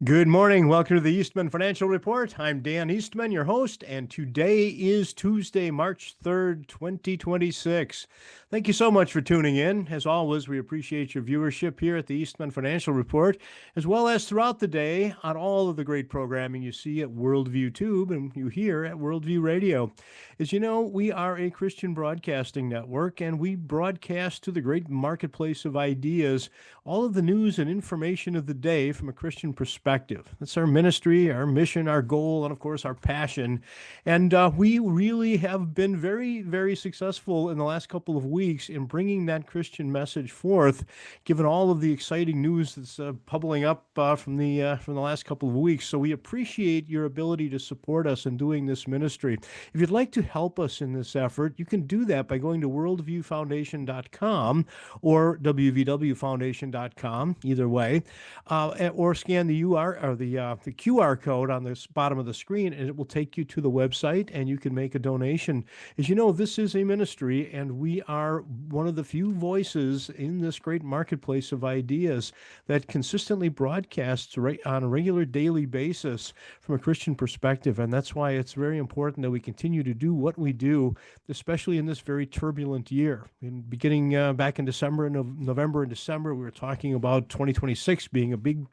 Good morning. Welcome to the Eastman Financial Report. I'm Dan Eastman, your host, and today is Tuesday, March 3rd, 2026. Thank you so much for tuning in. As always, we appreciate your viewership here at the Eastman Financial Report, as well as throughout the day on all of the great programming you see at Worldview Tube and you hear at Worldview Radio. As you know, we are a Christian broadcasting network, and we broadcast to the great marketplace of ideas all of the news and information of the day from a Christian perspective. That's our ministry, our mission, our goal, and of course, our passion. And we really have been very, very successful in the last couple of weeks in bringing that Christian message forth, given all of the exciting news that's bubbling up from the last couple of weeks. So we appreciate your ability to support us in doing this ministry. If you'd like to help us in this effort, you can do that by going to worldviewfoundation.com or wvwfoundation.com, either way, or scan the UR or the QR code on the bottom of the screen, and it will take you to the website, and you can make a donation. As you know, this is a ministry, and we are one of the few voices in this great marketplace of ideas that consistently broadcasts on a regular daily basis from a Christian perspective, and that's why it's very important that we continue to do what we do, especially in this very turbulent year. Beginning back in December and November and December, we were talking about 2026 being a big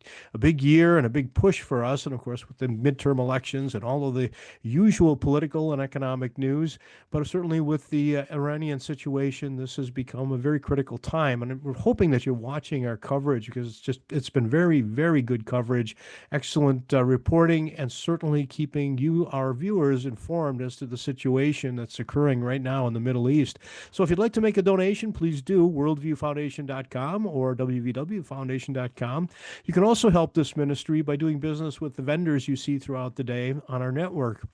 year and a big push for us, and of course with the midterm elections and all of the usual political and economic news. But certainly with the Iranian situation, this has become a very critical time, and we're hoping that you're watching our coverage, because it's been very, very good coverage, excellent reporting, and certainly keeping you, our viewers, informed as to the situation that's occurring right now in the Middle East. So if you'd like to make a donation, please do worldviewfoundation.com or wvwfoundation.com. You can also help this ministry by doing business with the vendors you see throughout the day on our network.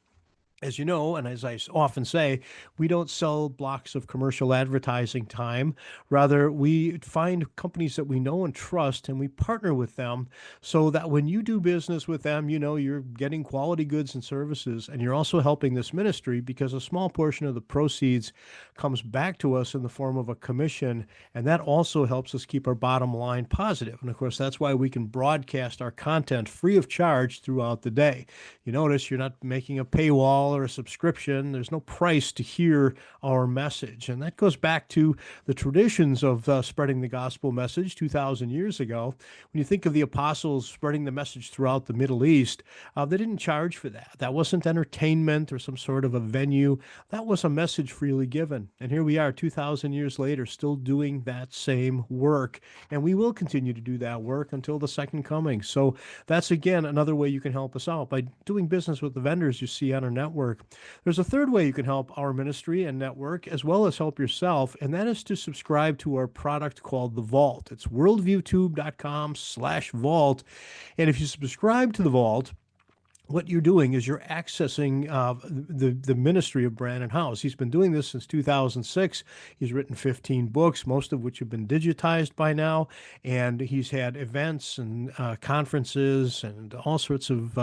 As you know, and as I often say, we don't sell blocks of commercial advertising time. Rather, we find companies that we know and trust, and we partner with them so that when you do business with them, you know you're getting quality goods and services, and you're also helping this ministry, because a small portion of the proceeds comes back to us in the form of a commission, and that also helps us keep our bottom line positive. And of course, that's why we can broadcast our content free of charge throughout the day. You notice you're not making a paywall or a subscription. There's no price to hear our message. And that goes back to the traditions of spreading the gospel message 2,000 years ago. When you think of the apostles spreading the message throughout the Middle East, they didn't charge for that. That wasn't entertainment or some sort of a venue. That was a message freely given. And here we are 2,000 years later, still doing that same work. And we will continue to do that work until the second coming. So that's, again, another way you can help us out by doing business with the vendors you see on our network. There's a third way you can help our ministry and network, as well as help yourself, and that is to subscribe to our product called The Vault. It's worldviewtube.com/vault. And if you subscribe to The Vault, what you're doing is you're accessing the ministry of Brandon House. He's been doing this since 2006. He's written 15 books, most of which have been digitized by now, and he's had events and conferences and all sorts of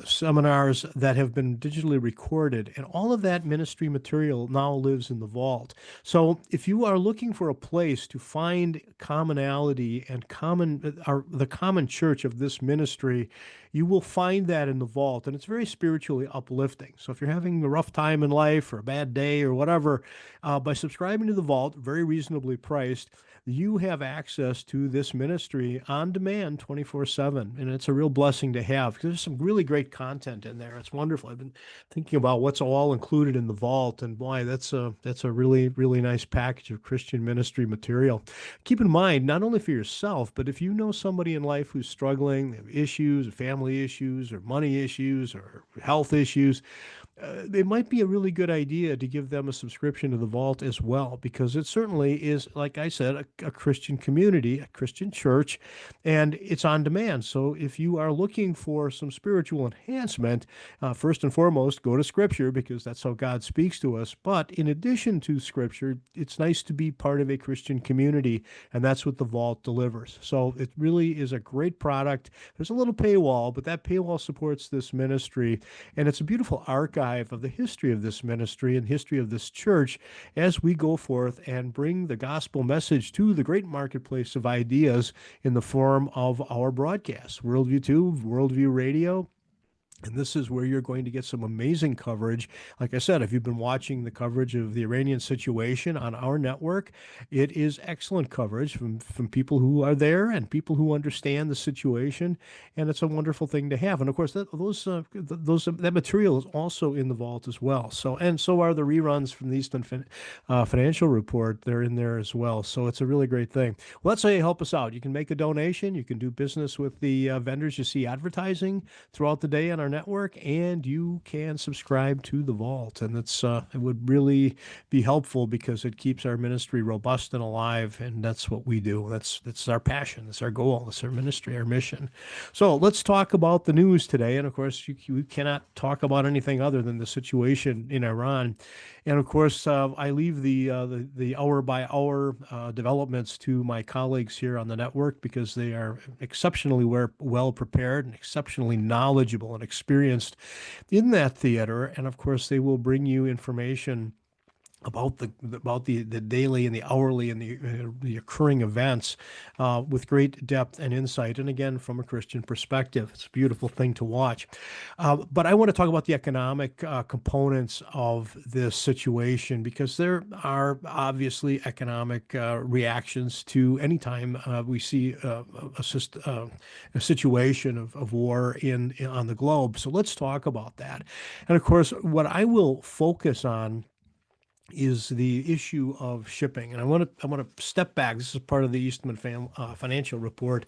seminars that have been digitally recorded, and all of that ministry material now lives in the vault. So if you are looking for a place to find commonality and the common church of this ministry, you will find that in the vault, and it's very spiritually uplifting. So if you're having a rough time in life or a bad day or whatever, by subscribing to the vault, very reasonably priced, you have access to this ministry on demand 24/7, and it's a real blessing to have, because there's some really great content in there. It's wonderful. I've been thinking about what's all included in the vault, and boy, that's a really, really nice package of Christian ministry material. Keep in mind, not only for yourself, but if you know somebody in life who's struggling, they have issues, family issues, or money issues, or health issues, it might be a really good idea to give them a subscription to the vault as well, because it certainly is, like I said, a Christian community, a Christian church, and it's on demand. So if you are looking for some spiritual enhancement, first and foremost, go to Scripture, because that's how God speaks to us. But in addition to Scripture, it's nice to be part of a Christian community, and that's what the vault delivers. So it really is a great product. There's a little paywall, but that paywall supports this ministry, and it's a beautiful archive of the history of this ministry and history of this church as we go forth and bring the gospel message to to the great marketplace of ideas in the form of our broadcasts, Worldview 2, Worldview Radio. And this is where you're going to get some amazing coverage. Like I said, if you've been watching the coverage of the Iranian situation on our network, it is excellent coverage from people who are there and people who understand the situation. And it's a wonderful thing to have. And of course, that material is also in the vault as well. So are the reruns from the Financial Report. They're in there as well. So it's a really great thing. Well, let's say you help us out. You can make a donation. You can do business with the vendors you see advertising throughout the day on our network, and you can subscribe to the vault. And it would really be helpful because it keeps our ministry robust and alive, and that's what we do. That's our passion. That's our goal. That's our ministry, our mission. So let's talk about the news today. And of course, you cannot talk about anything other than the situation in Iran. And of course, I leave the hour by hour developments to my colleagues here on the network because they are exceptionally well prepared and exceptionally knowledgeable and experienced in that theater. And of course, they will bring you information about the daily and the hourly and the occurring events with great depth and insight, and again from a Christian perspective. It's a beautiful thing to watch. But I want to talk about the economic components of this situation because there are obviously economic reactions to any time we see a situation of war on the globe. So let's talk about that. And of course, what I will focus on is the issue of shipping. And I want to step back. This is part of the Financial Report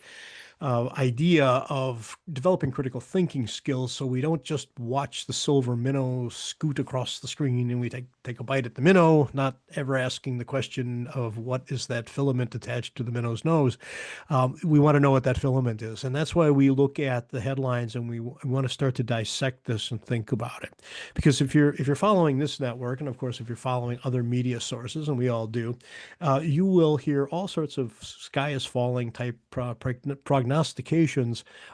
idea of developing critical thinking skills so we don't just watch the silver minnow scoot across the screen and we take a bite at the minnow, not ever asking the question of what is that filament attached to the minnow's nose. We want to know what that filament is. And that's why we look at the headlines and we want to start to dissect this and think about it. Because if you're following this network, and of course if you're following other media sources, and we all do, you will hear all sorts of sky is falling type prognostications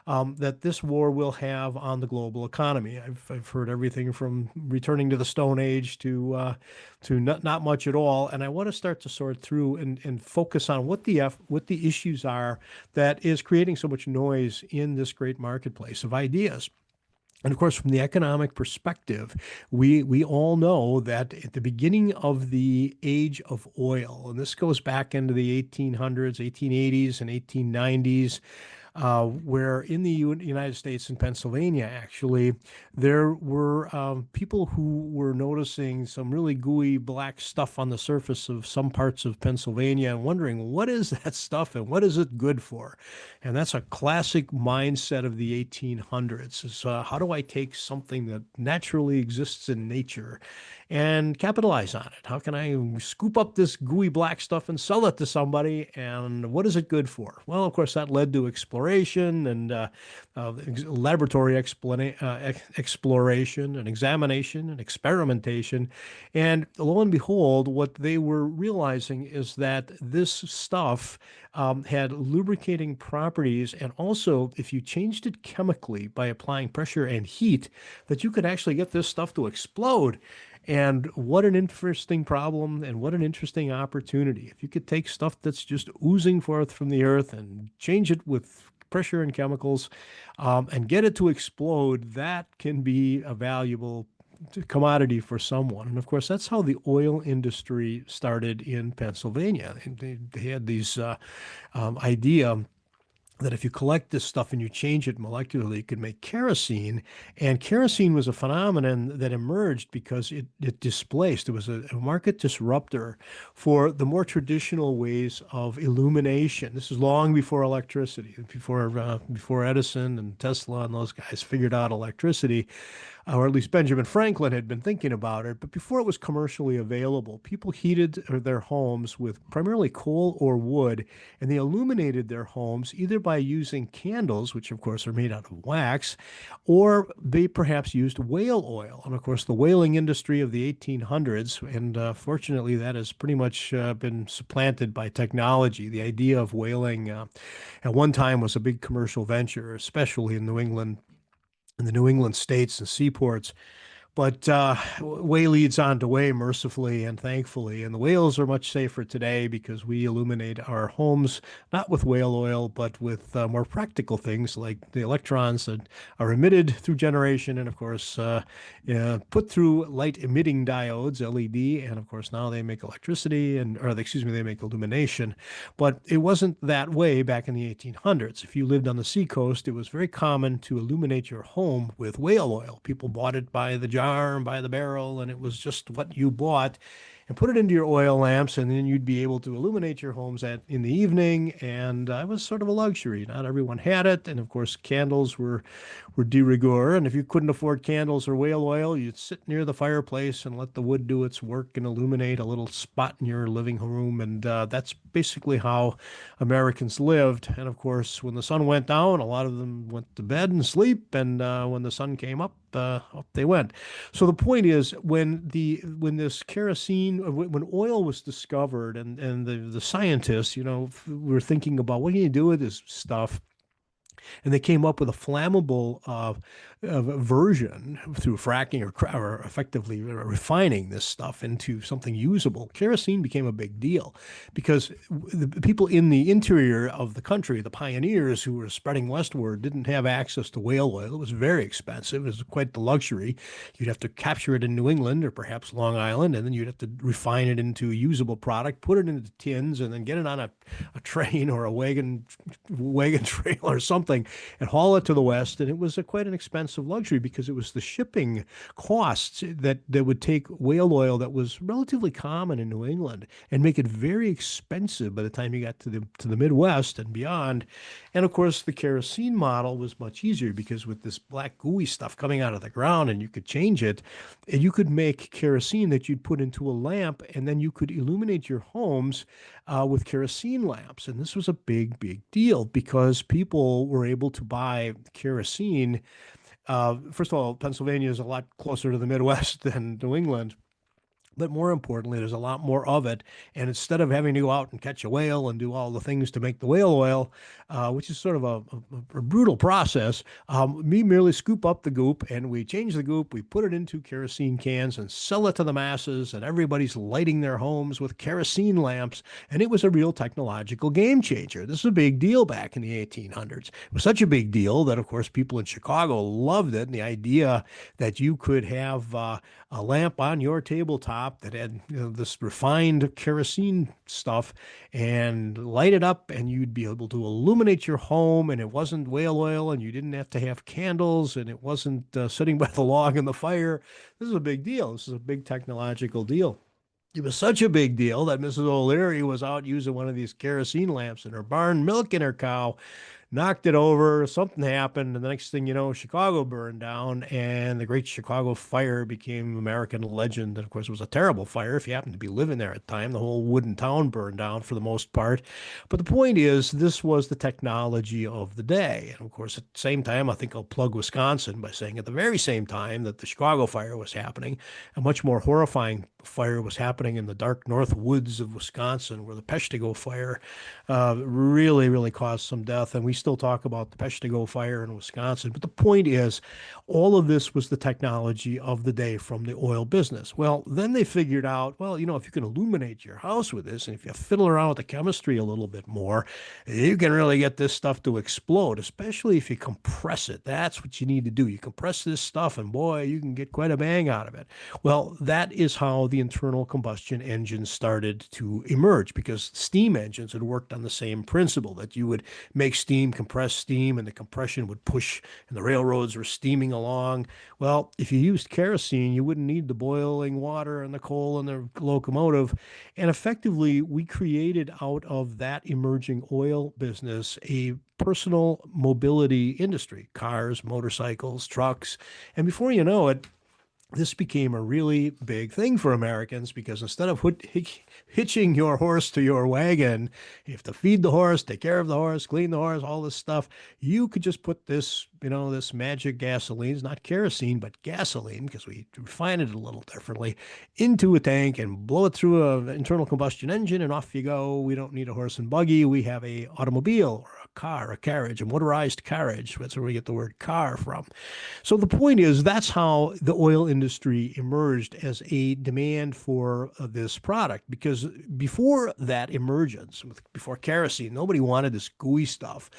that this war will have on the global economy. I've heard everything from returning to the Stone Age to not much at all. And I want to start to sort through and focus on what the issues are that is creating so much noise in this great marketplace of ideas. And of course, from the economic perspective, we all know that at the beginning of the age of oil, and this goes back into the 1800s, 1880s, and 1890s, where in the United States and Pennsylvania, actually, there were people who were noticing some really gooey black stuff on the surface of some parts of Pennsylvania and wondering, what is that stuff and what is it good for? And that's a classic mindset of the 1800s is how do I take something that naturally exists in nature and capitalize on it? How can I scoop up this gooey black stuff and sell it to somebody? And what is it good for? Well, of course, that led to exploration and laboratory exploration and examination and experimentation. And lo and behold, what they were realizing is that this stuff had lubricating properties, and also if you changed it chemically by applying pressure and heat, that you could actually get this stuff to explode. And what an interesting problem and what an interesting opportunity. If you could take stuff that's just oozing forth from the earth and change it with pressure and chemicals and get it to explode, that can be a valuable commodity for someone. And of course, that's how the oil industry started in Pennsylvania. They had these idea that if you collect this stuff and you change it molecularly, you could make kerosene. And kerosene was a phenomenon that emerged because it displaced. It was a market disruptor for the more traditional ways of illumination. This is long before electricity, before Edison and Tesla and those guys figured out electricity. Or at least Benjamin Franklin had been thinking about it. But before it was commercially available, people heated their homes with primarily coal or wood, and they illuminated their homes either by using candles, which of course are made out of wax, or they perhaps used whale oil. And of course, the whaling industry of the 1800s, and fortunately that has pretty much been supplanted by technology. The idea of whaling at one time was a big commercial venture, especially in the New England states and seaports. But way leads on to way, mercifully and thankfully. And the whales are much safer today because we illuminate our homes not with whale oil, but with more practical things like the electrons that are emitted through generation and, of course, yeah, put through light emitting diodes, LED. And, of course, now they make electricity or excuse me, they make illumination. But it wasn't that way back in the 1800s. If you lived on the seacoast, it was very common to illuminate your home with whale oil. People bought it by the jar and by the barrel, and it was just what you bought. And put it into your oil lamps, and then you'd be able to illuminate your homes in the evening. And it was sort of a luxury. Not everyone had it, and of course, candles were de rigueur. And if you couldn't afford candles or whale oil, you'd sit near the fireplace and let the wood do its work and illuminate a little spot in your living room. And that's basically how Americans lived. And of course, when the sun went down, a lot of them went to bed and sleep. And when the sun came up, up they went. So the point is, when this kerosene, when oil was discovered, and the scientists, were thinking about what can you do with this stuff, and they came up with a flammable version through fracking or effectively refining this stuff into something usable. Kerosene became a big deal because the people in the interior of the country, the pioneers who were spreading westward, didn't have access to whale oil. It was very expensive. It was quite the luxury. You'd have to capture it in New England or perhaps Long Island, and then you'd have to refine it into a usable product, put it into tins, and then get it on a train or a wagon trail or something and haul it to the West. And it was quite an expensive luxury because it was the shipping costs that would take whale oil that was relatively common in New England and make it very expensive by the time you got to the Midwest and beyond. And of course, the kerosene model was much easier because with this black gooey stuff coming out of the ground, and you could change it, and you could make kerosene that you'd put into a lamp, and then you could illuminate your homes with kerosene lamps. And this was a big, big deal because people were able to buy kerosene. First of all, Pennsylvania is a lot closer to the Midwest than New England. But more importantly, there's a lot more of it. And instead of having to go out and catch a whale and do all the things to make the whale oil, which is sort of a brutal process, we merely scoop up the goop and we change the goop, we put it into kerosene cans and sell it to the masses, and everybody's lighting their homes with kerosene lamps. And it was a real technological game changer. This was a big deal back in the 1800s. It was such a big deal that, of course, people in Chicago loved it. And the idea that you could have a lamp on your tabletop that had this refined kerosene stuff and light it up, and you'd be able to illuminate your home, and it wasn't whale oil, and you didn't have to have candles, and it wasn't sitting by the log in the fire. This is a big deal. This is a big technological deal. It was such a big deal that Mrs. O'Leary was out using one of these kerosene lamps in her barn, milking her cow, knocked it over, something happened, and the next thing you know, Chicago burned down, and the Great Chicago Fire became American legend. And of course, it was a terrible fire if you happened to be living there at the time. The whole wooden town burned down for the most part. But the point is, this was the technology of the day. And of course, at the same time, I think I'll plug Wisconsin by saying at the very same time that the Chicago Fire was happening, a much more horrifying fire was happening in the dark north woods of Wisconsin, where the Peshtigo Fire really, really caused some death. And we still talk about the Peshtigo Fire in Wisconsin. But the point is, all of this was the technology of the day from the oil business. Well, then they figured out, well, if you can illuminate your house with this, and if you fiddle around with the chemistry a little bit more, you can really get this stuff to explode, especially if you compress it. That's what you need to do. You compress this stuff, and boy, you can get quite a bang out of it. Well, that is how the internal combustion engine started to emerge, because steam engines had worked on the same principle, that you would make steam, compress steam, and the compression would push, and the railroads were steaming along. Well, if you used kerosene, you wouldn't need the boiling water and the coal and the locomotive. And effectively, we created out of that emerging oil business a personal mobility industry: cars, motorcycles, trucks. And before you know it, this became a really big thing for Americans, because instead of hitching your horse to your wagon, you have to feed the horse, take care of the horse, clean the horse, all this stuff. You could just put this this magic gasoline. It's not kerosene, but gasoline, because we refine it a little differently, into a tank and blow it through an internal combustion engine, and off you go. We don't need a horse and buggy. We have a automobile or a car, a carriage, a motorized carriage. That's where we get the word car from. So the point is, that's how the oil industry emerged as a demand for this product. Because before that emergence, before kerosene, nobody wanted this gooey stuff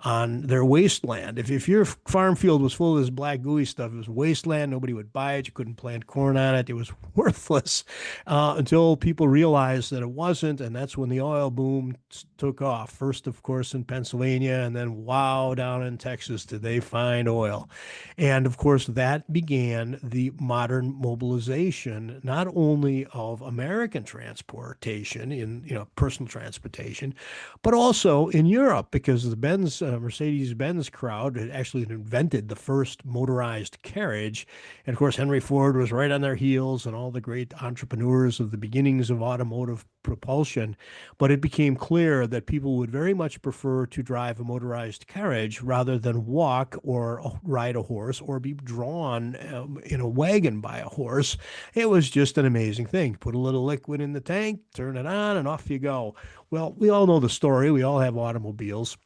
on their wasteland. If your farm field was full of this black gooey stuff, it was wasteland. Nobody would buy it. You couldn't plant corn on it. It was worthless until people realized that it wasn't. And that's when the oil boom took off. First, of course, in Pennsylvania, and then wow, down in Texas did they find oil. And of course, that began the modern mobilization, not only of American transportation in personal transportation, but also in Europe, because the Mercedes-Benz crowd had actually invented the first motorized carriage. And of course, Henry Ford was right on their heels, and all the great entrepreneurs of the beginnings of automotive propulsion. But it became clear that people would very much prefer to drive a motorized carriage rather than walk or ride a horse or be drawn in a wagon by a horse. It was just an amazing thing. Put a little liquid in the tank, turn it on, and off you go. Well, we all know the story. We all have automobiles.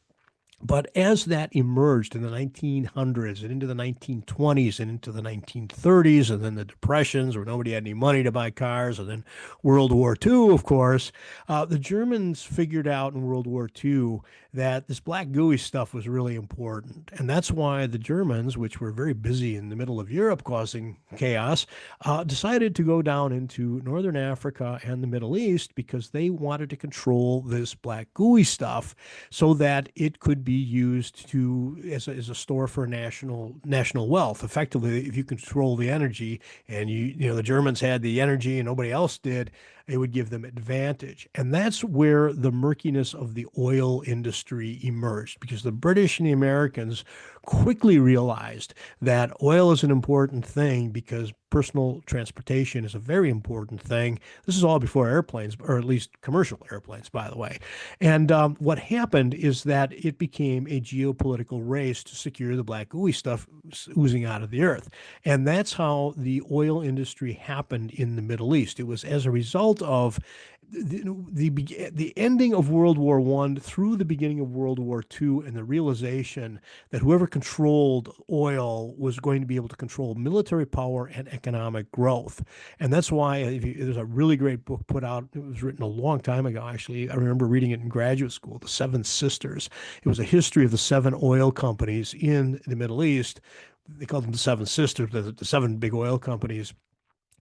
But as that emerged in the 1900s and into the 1920s and into the 1930s, and then the depressions where nobody had any money to buy cars, and then World War II, of course, the Germans figured out in World War II that this black gooey stuff was really important. And that's why the Germans, which were very busy in the middle of Europe causing chaos, decided to go down into Northern Africa and the Middle East, because they wanted to control this black gooey stuff so that it could be used as a store for national wealth. Effectively, if you control the energy, and the Germans had the energy and nobody else did, it would give them advantage. And that's where the murkiness of the oil industry emerged, because the British and the Americans quickly realized that oil is an important thing, because personal transportation is a very important thing. This is all before airplanes, or at least commercial airplanes, by the way. And what happened is that it became a geopolitical race to secure the black ooey stuff oozing out of the earth. And that's how the oil industry happened in the Middle East. It was as a result of the ending of World War I through the beginning of World War II, and the realization that whoever controlled oil was going to be able to control military power and economic growth. And that's why there's a really great book put out. It was written a long time ago, actually. I remember reading it in graduate school, The Seven Sisters. It was a history of the 7 oil companies in the Middle East. They called them the Seven Sisters, the 7 big oil companies,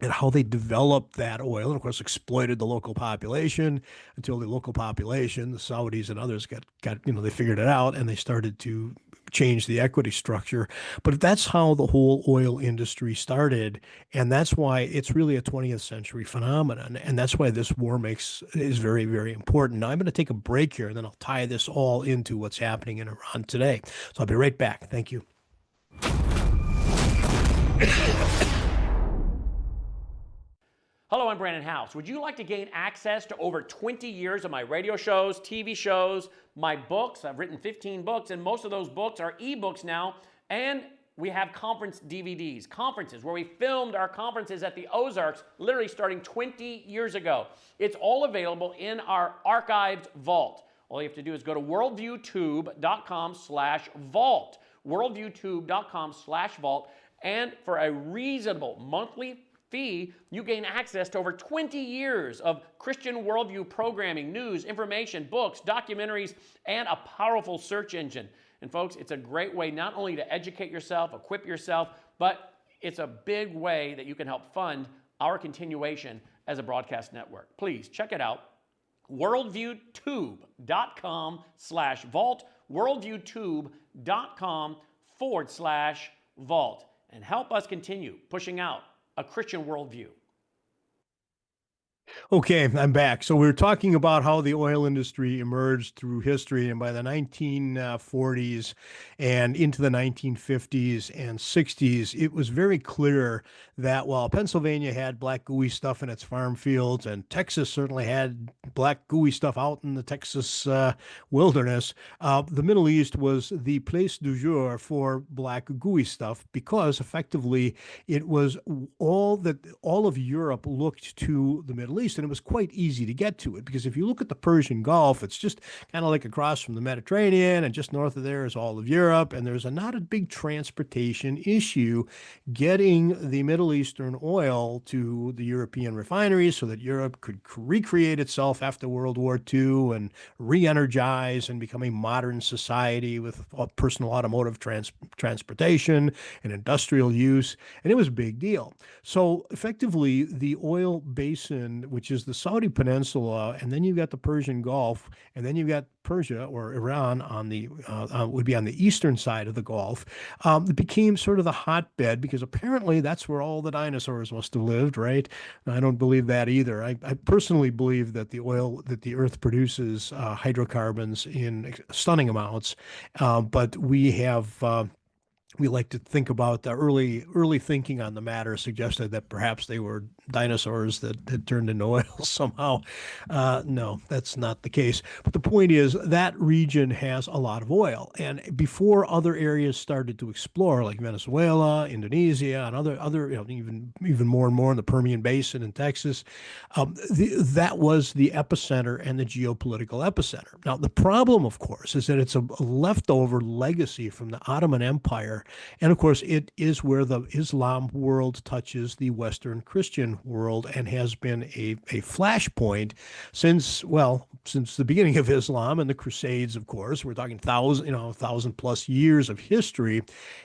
and how they developed that oil, and of course exploited the local population until the local population, the Saudis and others, got they figured it out, and they started to change the equity structure. But that's how the whole oil industry started, and that's why it's really a 20th century phenomenon, and that's why this war is very, very important. Now I'm going to take a break here, and then I'll tie this all into what's happening in Iran today. So I'll be right back. Thank you. Hello, I'm Brandon House. Would you like to gain access to over 20 years of my radio shows, TV shows, my books? I've written 15 books, and most of those books are ebooks now. And we have conference DVDs, conferences where we filmed our conferences at the Ozarks, literally starting 20 years ago. It's all available in our archived vault. All you have to do is go to worldviewtube.com/vault, worldviewtube.com/vault, and for a reasonable monthly fee, you gain access to over 20 years of Christian worldview programming, news, information, books, documentaries, and a powerful search engine. And folks, it's a great way not only to educate yourself, equip yourself, but it's a big way that you can help fund our continuation as a broadcast network. Please check it out. worldviewtube.com/vault, worldviewtube.com/vault, and help us continue pushing out a Christian worldview. Okay, I'm back. So we were talking about how the oil industry emerged through history, and by the 1940s and into the 1950s and 60s, it was very clear that while Pennsylvania had black gooey stuff in its farm fields, and Texas certainly had black gooey stuff out in the Texas wilderness, the Middle East was the place du jour for black gooey stuff because effectively it was all of Europe looked to the Middle East, and it was quite easy to get to it because if you look at the Persian Gulf, it's just kind of like across from the Mediterranean, and just north of there is all of Europe, and there's not a big transportation issue getting the Middle Eastern oil to the European refineries so that Europe could recreate itself after World War II and re-energize and become a modern society with personal automotive transportation and industrial use. And it was a big deal. So effectively, the oil basin, which is the Saudi Peninsula, and then you've got the Persian Gulf, and then you've got Persia or Iran on the would be on the eastern side of the Gulf. It became sort of the hotbed because apparently that's where all the dinosaurs must have lived, right? I don't believe that either. I personally believe that the oil that the Earth produces hydrocarbons in stunning amounts, but we like to think about the early thinking on the matter suggested that perhaps they were dinosaurs that had turned into oil somehow. No, that's not the case. But the point is that region has a lot of oil, and before other areas started to explore, like Venezuela, Indonesia, and other even more and more in the Permian Basin in Texas, that was the epicenter and the geopolitical epicenter. Now the problem, of course, is that it's a leftover legacy from the Ottoman Empire, and of course, it is where the Islam world touches the Western Christian world and has been a flashpoint since the beginning of Islam and the Crusades, of course. We're talking thousand plus years of history.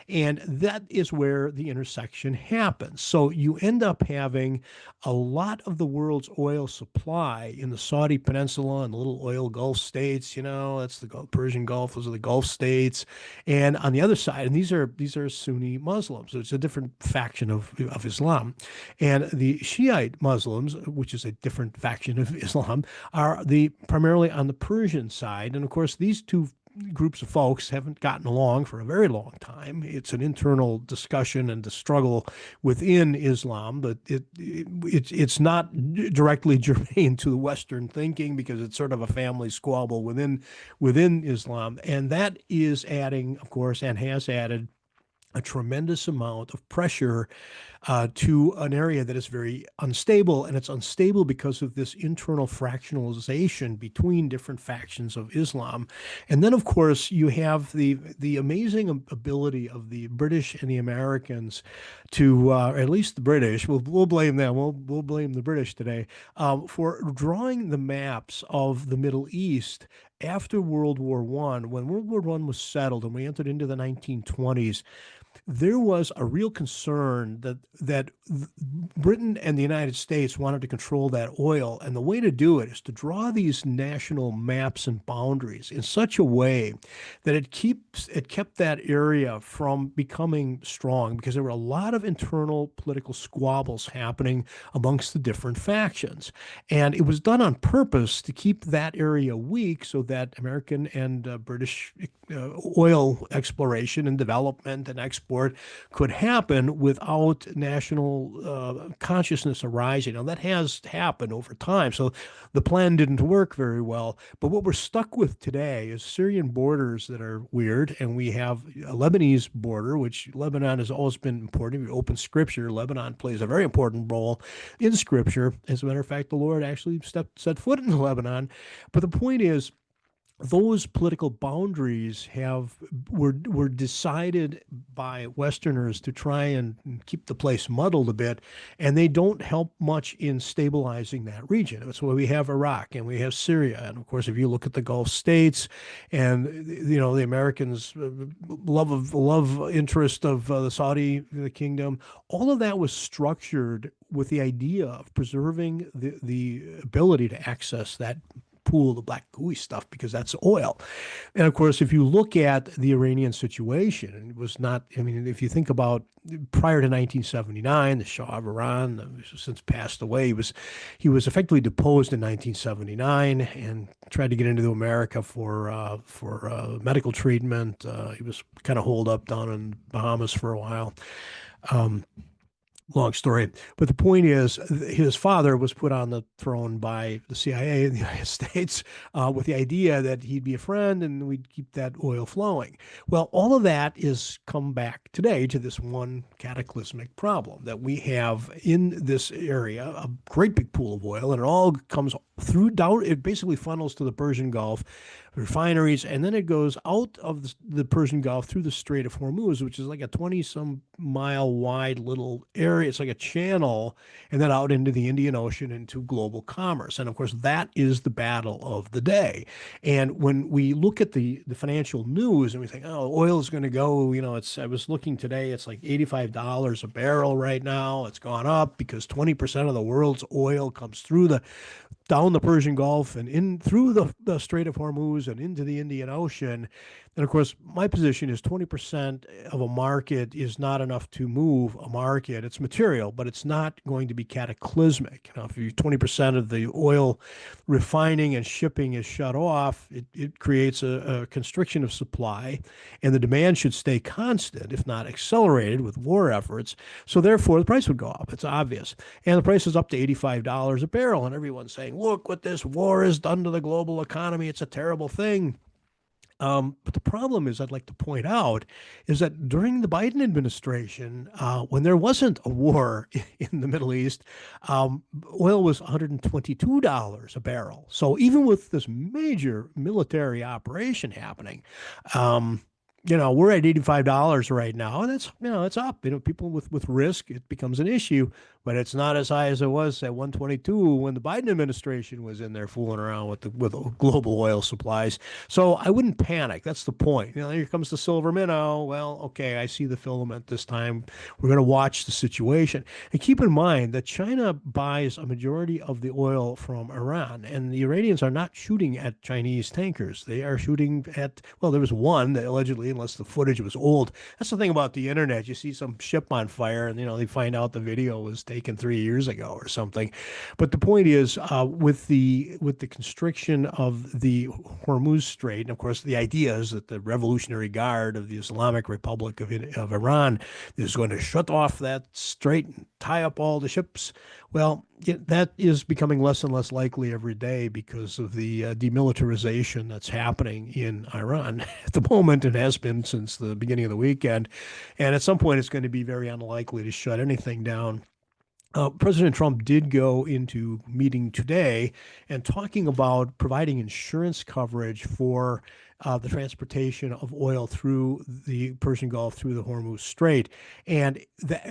And that is where the intersection happens. So you end up having a lot of the world's oil supply in the Saudi Peninsula and the little oil Gulf states, that's the Persian Gulf, those are the Gulf states. And on the other side, and these are Sunni Muslims. So it's a different faction of Islam. And the Shiite Muslims, which is a different faction of Islam, are the primarily on the Persian side. And of course, these two groups of folks haven't gotten along for a very long time. It's an internal discussion and the struggle within Islam, but it's not directly germane to the Western thinking because it's sort of a family squabble within Islam, and that is adding, of course, and has added a tremendous amount of pressure to an area that is very unstable. And it's unstable because of this internal fractionalization between different factions of Islam. And then, of course, you have the amazing ability of the British and the Americans to, or at least the British, we'll blame them, we'll blame the British today, for drawing the maps of the Middle East after World War I. When World War I was settled and we entered into the 1920s, there was a real concern that Britain and the United States wanted to control that oil, and the way to do it is to draw these national maps and boundaries in such a way that it kept that area from becoming strong because there were a lot of internal political squabbles happening amongst the different factions, and it was done on purpose to keep that area weak so that American and British oil exploration and development and export could happen without national consciousness arising. Now, that has happened over time. So the plan didn't work very well. But what we're stuck with today is Syrian borders that are weird. And we have a Lebanese border, which Lebanon has always been important. If you open scripture, Lebanon plays a very important role in scripture. As a matter of fact, the Lord actually set foot in Lebanon. But the point is, those political boundaries were decided by Westerners to try and keep the place muddled a bit, and they don't help much in stabilizing that region. That's why we have Iraq and we have Syria, and of course, if you look at the Gulf states, and the Americans' love interest of the kingdom, all of that was structured with the idea of preserving the ability to access that pool, the black gooey stuff, because that's oil. And of course, if you look at the Iranian situation, it was not, I mean, if you think about prior to 1979, the Shah of Iran, who's since passed away, he was effectively deposed in 1979 and tried to get into America for medical treatment. He was kind of holed up down in Bahamas for a while. Um, Long story. But the point is, his father was put on the throne by the CIA in the United States with the idea that he'd be a friend and we'd keep that oil flowing. Well, all of that is come back today to this one cataclysmic problem that we have in this area, a great big pool of oil, and it all comes through down, it basically funnels to the Persian Gulf refineries, and then it goes out of the Persian Gulf through the Strait of Hormuz, which is like a 20-some mile wide little area. It's like a channel, and then out into the Indian Ocean into global commerce. And of course, that is the battle of the day. And when we look at the financial news and we think, oh, oil is going to go, I was looking today, it's like $85 a barrel right now. It's gone up because 20% of the world's oil comes down the Persian Gulf and in through the Strait of Hormuz and into the Indian Ocean. And of course, my position is 20% of a market is not enough to move a market. It's material, but it's not going to be cataclysmic. If 20% of the oil refining and shipping is shut off, it creates a constriction of supply, and the demand should stay constant, if not accelerated with war efforts. So therefore, the price would go up. It's obvious. And the price is up to $85 a barrel, and everyone's saying, look what this war has done to the global economy. It's a terrible thing. But the problem is, I'd like to point out, is that during the Biden administration, when there wasn't a war in the Middle East, oil was $122 a barrel. So even with this major military operation happening, we're at $85 right now, and it's up. People with risk, it becomes an issue, but it's not as high as it was at 122 when the Biden administration was in there fooling around with global oil supplies. So I wouldn't panic. That's the point. Here comes the silver minnow. Well, okay, I see the filament this time. We're going to watch the situation. And keep in mind that China buys a majority of the oil from Iran, and the Iranians are not shooting at Chinese tankers. They are shooting at, well, there was one that allegedly, unless the footage was old. That's the thing about the internet. You see some ship on fire and, they find out the video was taken 3 years ago or something. But the point is, with the constriction of the Hormuz Strait, and of course, the idea is that the Revolutionary Guard of the Islamic Republic of Iran is going to shut off that strait and tie up all the ships. Well, that is becoming less and less likely every day because of the demilitarization that's happening in Iran at the moment. It has been since the beginning of the weekend. And at some point, it's going to be very unlikely to shut anything down. President Trump did go into meeting today and talking about providing insurance coverage for the transportation of oil through the Persian Gulf, through the Hormuz Strait. And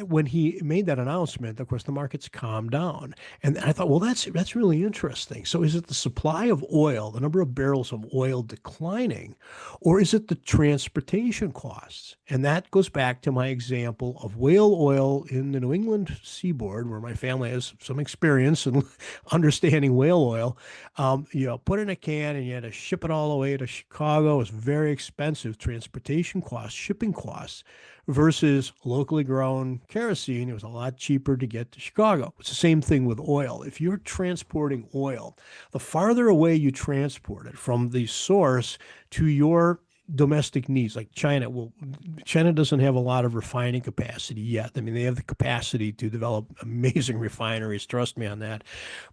when he made that announcement, of course, the markets calmed down. And I thought, well, that's really interesting. So is it the supply of oil, the number of barrels of oil declining, or is it the transportation costs? And that goes back to my example of whale oil in the New England seaboard, where my family has some experience in understanding whale oil. Put in a can and you had to ship it all the way to Chicago. It's very expensive transportation costs, shipping costs, versus locally grown kerosene. It was a lot cheaper to get to Chicago. It's the same thing with oil. If you're transporting oil, the farther away you transport it from the source to your domestic needs, like China. Well, China doesn't have a lot of refining capacity yet. I mean, they have the capacity to develop amazing refineries, trust me on that.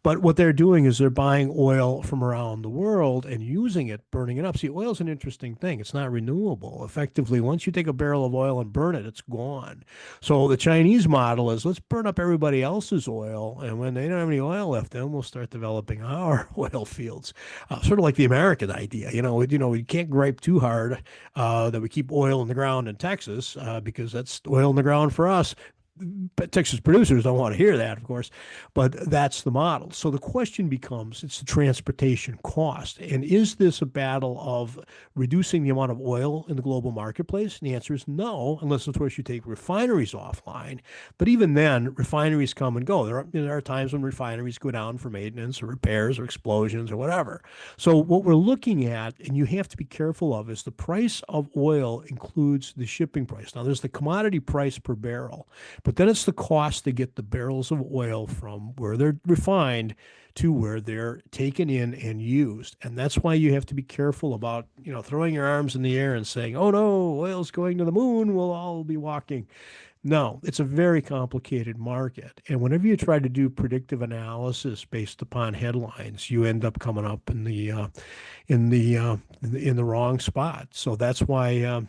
But what they're doing is they're buying oil from around the world and using it, burning it up. See, oil is an interesting thing. It's not renewable. Effectively, once you take a barrel of oil and burn it, it's gone. So the Chinese model is, let's burn up everybody else's oil, and when they don't have any oil left, then we'll start developing our oil fields. Sort of like the American idea. We can't gripe too hard that we keep oil in the ground in Texas because that's oil in the ground for us. But Texas producers don't want to hear that, of course, but that's the model. So the question becomes, it's the transportation cost. And is this a battle of reducing the amount of oil in the global marketplace? And the answer is no, unless, of course, you take refineries offline. But even then, refineries come and go. There are times when refineries go down for maintenance or repairs or explosions or whatever. So what we're looking at, and you have to be careful of, is the price of oil includes the shipping price. Now, there's the commodity price per barrel. But then it's the cost to get the barrels of oil from where they're refined to where they're taken in and used. And that's why you have to be careful about, throwing your arms in the air and saying, oh no, oil's going to the moon, we'll all be walking. No, it's a very complicated market. And whenever you try to do predictive analysis based upon headlines, you end up coming up in the wrong spot. So that's why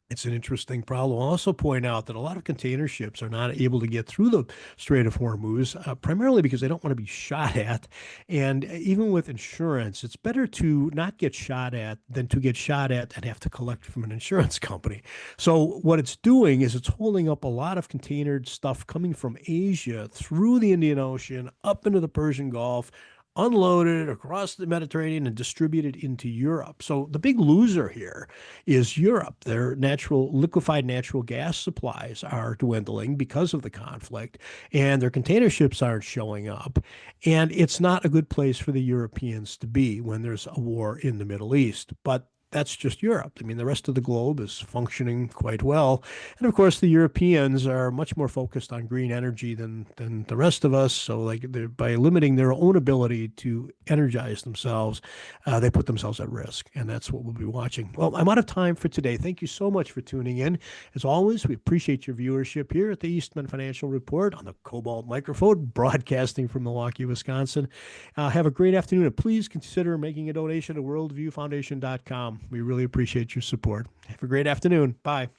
it's an interesting problem. I'll also point out that a lot of container ships are not able to get through the Strait of Hormuz, primarily because they don't want to be shot at. And even with insurance, it's better to not get shot at than to get shot at and have to collect from an insurance company. So what it's doing is it's holding up a lot of containered stuff coming from Asia through the Indian Ocean, up into the Persian Gulf, unloaded across the Mediterranean and distributed into Europe. So the big loser here is Europe. Their liquefied natural gas supplies are dwindling because of the conflict, and their container ships aren't showing up. And it's not a good place for the Europeans to be when there's a war in the Middle East. But that's just Europe. I mean, the rest of the globe is functioning quite well. And of course, the Europeans are much more focused on green energy than the rest of us. So, by limiting their own ability to energize themselves, they put themselves at risk. And that's what we'll be watching. Well, I'm out of time for today. Thank you so much for tuning in. As always, we appreciate your viewership here at the Eastman Financial Report on the Cobalt microphone, broadcasting from Milwaukee, Wisconsin. Have a great afternoon, and please consider making a donation to worldviewfoundation.com. We really appreciate your support. Have a great afternoon. Bye.